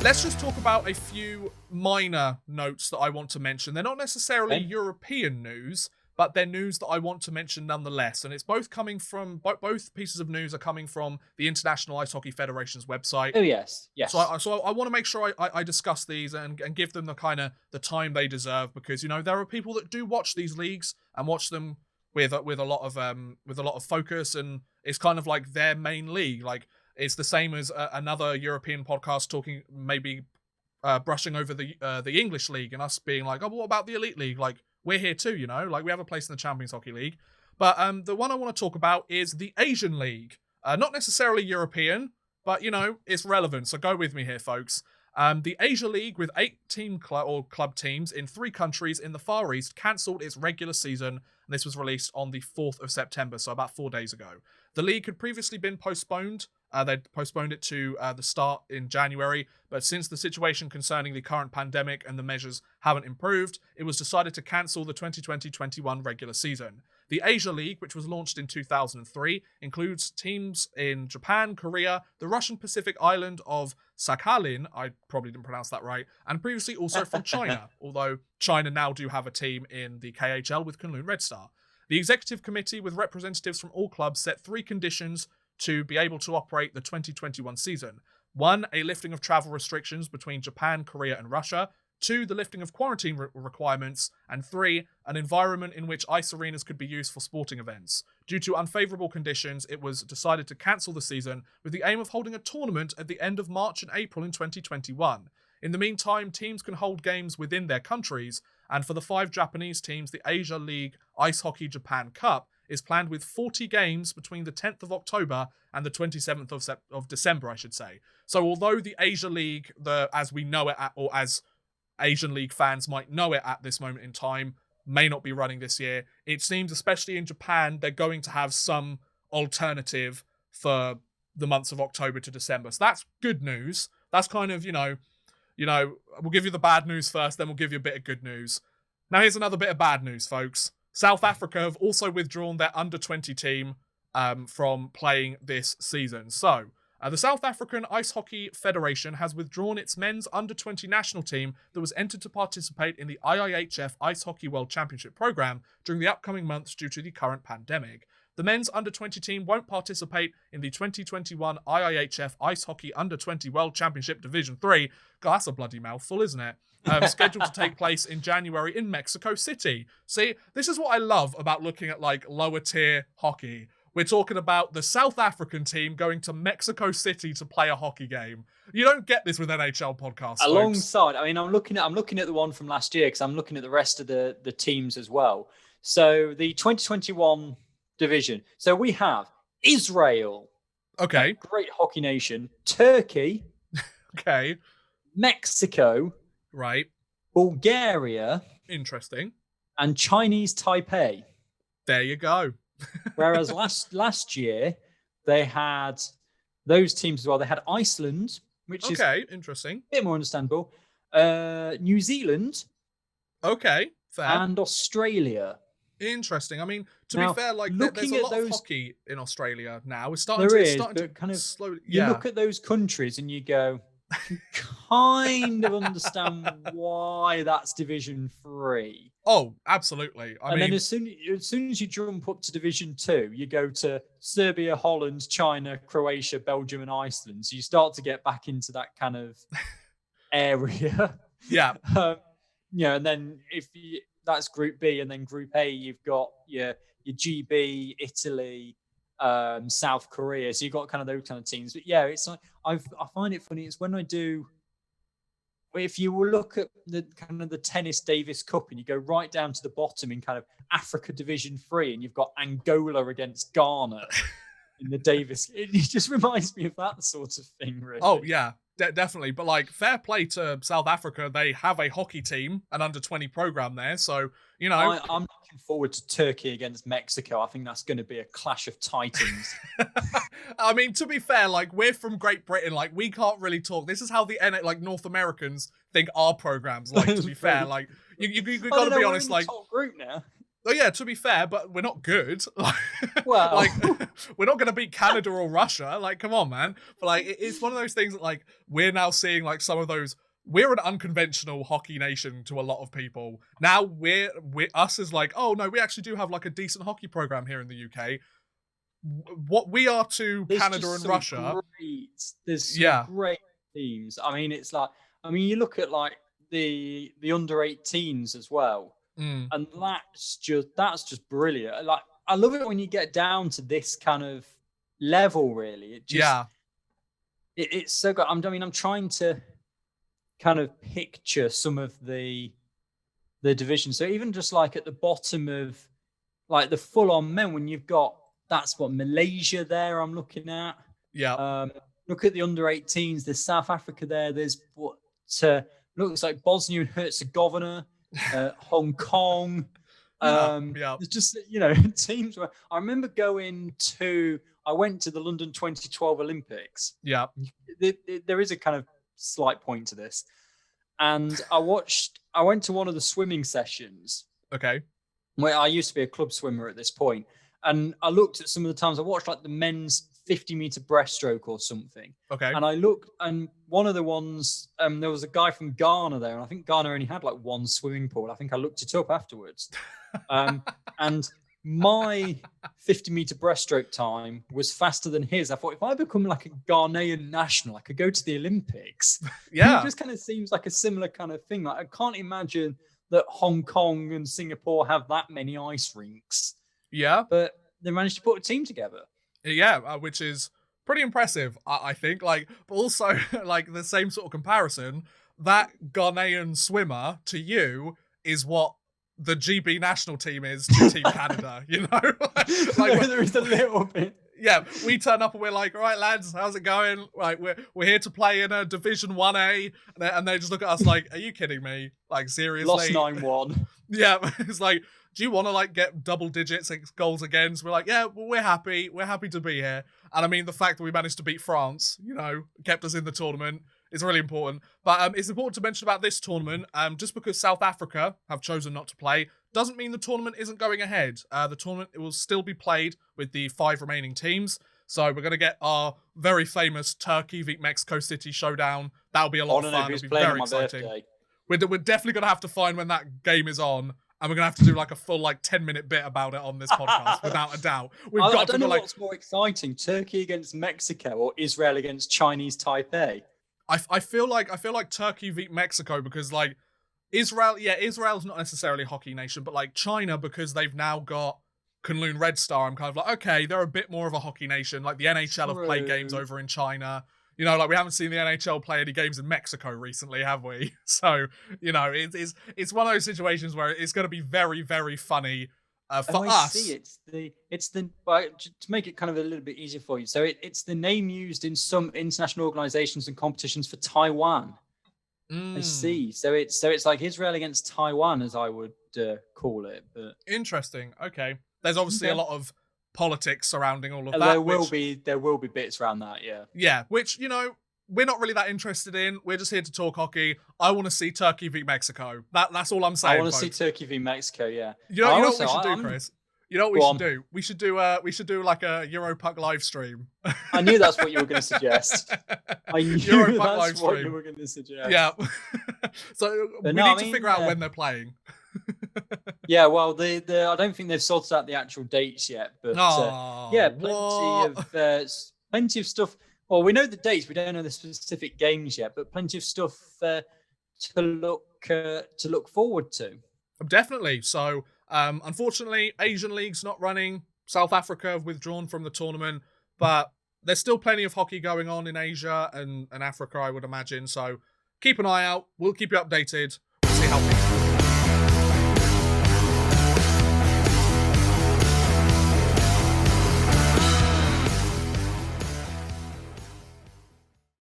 Let's just talk about a few minor notes that I want to mention. They're not necessarily European news, but they're news that I want to mention nonetheless. And it's both coming from, both pieces of news are coming from the International Ice Hockey Federation's website. Oh, yes. So I want to make sure I discuss these and give them the time they deserve, because, you know, there are people that do watch these leagues and watch them with a lot of focus, and it's kind of like their main league. Like, it's the same as another European podcast talking, maybe brushing over the English league, and us being like, oh, what about the Elite League? Like, we're here too, you know? Like, we have a place in the Champions Hockey League. But the one I want to talk about is the Asian League. Not necessarily European, but, you know, it's relevant. So go with me here, folks. The Asia League, with 8 club teams in 3 countries in the Far East, cancelled its regular season, and this was released on the 4th of September, so about 4 days ago. The league had previously been postponed. They'd postponed it to the start in January, but since the situation concerning the current pandemic and the measures haven't improved, it was decided to cancel the 2020-21 regular season. The Asia League, which was launched in 2003, includes teams in Japan, Korea, the Russian Pacific island of Sakhalin, I probably didn't pronounce that right, and previously also from China, although China now do have a team in the KHL with Kunlun Red Star. The executive committee, with representatives from all clubs, set 3 conditions to be able to operate the 2021 season. 1, a lifting of travel restrictions between Japan, Korea, and Russia. 2, the lifting of quarantine requirements. And 3, an environment in which ice arenas could be used for sporting events. Due to unfavourable conditions, it was decided to cancel the season with the aim of holding a tournament at the end of March and April in 2021. In the meantime, teams can hold games within their countries, and for the 5 Japanese teams, the Asia League Ice Hockey Japan Cup is planned with 40 games between the 10th of October and the 27th of December, I should say. So although the Asia League, as we know it, or as Asian League fans might know it at this moment in time, may not be running this year, it seems, especially in Japan, they're going to have some alternative for the months of October to December. So that's good news. That's kind of, you know, we'll give you the bad news first, then we'll give you a bit of good news. Now here's another bit of bad news, folks. South Africa have also withdrawn their under-20 team from playing this season. So, the South African Ice Hockey Federation has withdrawn its men's under-20 national team that was entered to participate in the IIHF Ice Hockey World Championship program during the upcoming months due to the current pandemic. The men's under-20 team won't participate in the 2021 IIHF Ice Hockey Under-20 World Championship Division 3. God, that's a bloody mouthful, isn't it? Scheduled to take place in January in Mexico City. See, this is what I love about looking at, like, lower tier hockey. We're talking about the South African team going to Mexico City to play a hockey game. You don't get this with NHL podcasts, alongside, folks. I mean, I'm looking at the one from last year, because I'm looking at the rest of the teams as well. So the 2021 division. So we have Israel. Okay. Great hockey nation. Turkey. Okay. Mexico. Right. Bulgaria. Interesting. And Chinese Taipei. There you go. Whereas last year, they had those teams as well. They had Iceland, which is interesting. A bit more understandable. New Zealand. Okay, fair. And Australia. Interesting. I mean, to be fair, like, there's a lot of hockey in Australia now. It's starting to kind of slowly. You look at those countries and you go, kind of understand why that's Division 3. Oh, absolutely. I mean, then as soon as you jump up to Division 2, you go to Serbia, Holland, China, Croatia, Belgium, and Iceland. So you start to get back into that kind of area. Yeah. And then that's Group B, and then Group A, you've got your GB, Italy, South Korea. So you've got kind of those kind of teams. But yeah, it's like I find it funny. It's when I do. If you will look at the kind of the Tennis Davis Cup and you go right down to the bottom in kind of Africa Division 3, and you've got Angola against Ghana in the Davis, it just reminds me of that sort of thing, really. Oh yeah, definitely. But like, fair play to South Africa. They have a hockey team, an under-20 program there. So, you know, I'm looking forward to Turkey against Mexico. I think that's going to be a clash of titans. I mean, to be fair, like, we're from Great Britain. Like, we can't really talk. This is how the North Americans think our programs. Like, to be fair, like, you got to be honest. Like, top group now. Oh yeah, to be fair, but we're not good. Well, Like, we're not going to beat Canada or Russia. Like, come on, man. But like, it's one of those things that like we're now seeing like some of those. We're an unconventional hockey nation to a lot of people. Now we're us as like, oh no, we actually do have like a decent hockey program here in the UK. What we are to there's Canada just and some Russia, there's some yeah, great teams. I mean, it's like, I mean, you look at like the under-18s as well, mm, and that's just brilliant. Like, I love it when you get down to this kind of level. Really, yeah, it's so good. I mean, I'm trying to kind of picture some of the divisions. So even just like at the bottom of like the full-on men, when you've got, that's what, Malaysia there I'm looking at. yeah, Look at the under-18s. There's South Africa there. There's what looks like Bosnia and Herzegovina, Hong Kong. yeah. There's just, teams where I remember I went to the London 2012 Olympics. Yeah. There is a kind of slight point to this. And I went to one of the swimming sessions. Okay. Where I used to be a club swimmer at this point. And I looked at some of the times I watched, like the men's 50-meter breaststroke or something. Okay. And I looked, and one of the ones, there was a guy from Ghana there, and I think Ghana only had like one swimming pool. I think I looked it up afterwards. And my 50-meter breaststroke time was faster than his. I thought, if I become like a Ghanaian national, I could go to the Olympics. Yeah. It just kind of seems like a similar kind of thing. Like, I can't imagine that Hong Kong and Singapore have that many ice rinks. Yeah. But they managed to put a team together. Yeah, which is pretty impressive, I think. Like, but also, like, the same sort of comparison, that Ghanaian swimmer to you is what the GB national team is to Team Canada, you know? like there is a little bit. Yeah, we turn up and we're like, all right, lads, how's it going? Like, we're here to play in a Division 1A. And they just look at us like, are you kidding me? Like, seriously? Lost 9-1. Yeah, it's like, do you want to like get double digits goals again? So we're like, yeah, well, we're happy. We're happy to be here. And I mean, the fact that we managed to beat France, kept us in the tournament is really important. But it's important to mention about this tournament, just because South Africa have chosen not to play, doesn't mean the tournament isn't going ahead. The tournament will still be played with the 5 remaining teams. So we're going to get our very famous Turkey v Mexico City showdown. That'll be a lot of fun. It'll be very exciting. We're definitely going to have to find when that game is on. And we're going to have to do like a full 10-minute bit about it on this podcast, without a doubt. I don't know what's more exciting, Turkey against Mexico or Israel against Chinese Taipei. I feel like Turkey beat Mexico because like Israel's not necessarily a hockey nation, but like China, because they've now got Kunlun Red Star, I'm kind of like, okay, they're a bit more of a hocky nation. Like the NHL have played games over in China. Like we haven't seen the NHL play any games in Mexico recently, have we? So, it's one of those situations where it's going to be very, very funny for us. It's the to make it kind of a little bit easier for you. So it's the name used in some international organizations and competitions for Taiwan. I see. So it's like Israel against Taiwan, as I would call it. But interesting. Okay. There's obviously a lot of politics surrounding all of that. There will be bits around that, yeah. Yeah, which, we're not really that interested in. We're just here to talk hockey. I want to see Turkey v Mexico. That's all I'm saying. I want to see Turkey v Mexico, yeah. You know what we should do, Chris? You know what we should do? We should do like a Europuck live stream. I knew that's what you were going to suggest. I knew that's what you were going to suggest. Yeah. So we need to figure out when they're playing. Yeah, well, I don't think they've sorted out the actual dates yet, but plenty of stuff. Well, we know the dates, we don't know the specific games yet, but plenty of stuff to look forward to. Definitely. So, unfortunately, Asian League's not running. South Africa have withdrawn from the tournament, but there's still plenty of hockey going on in Asia and Africa, I would imagine. So, keep an eye out. We'll keep you updated. We'll see how things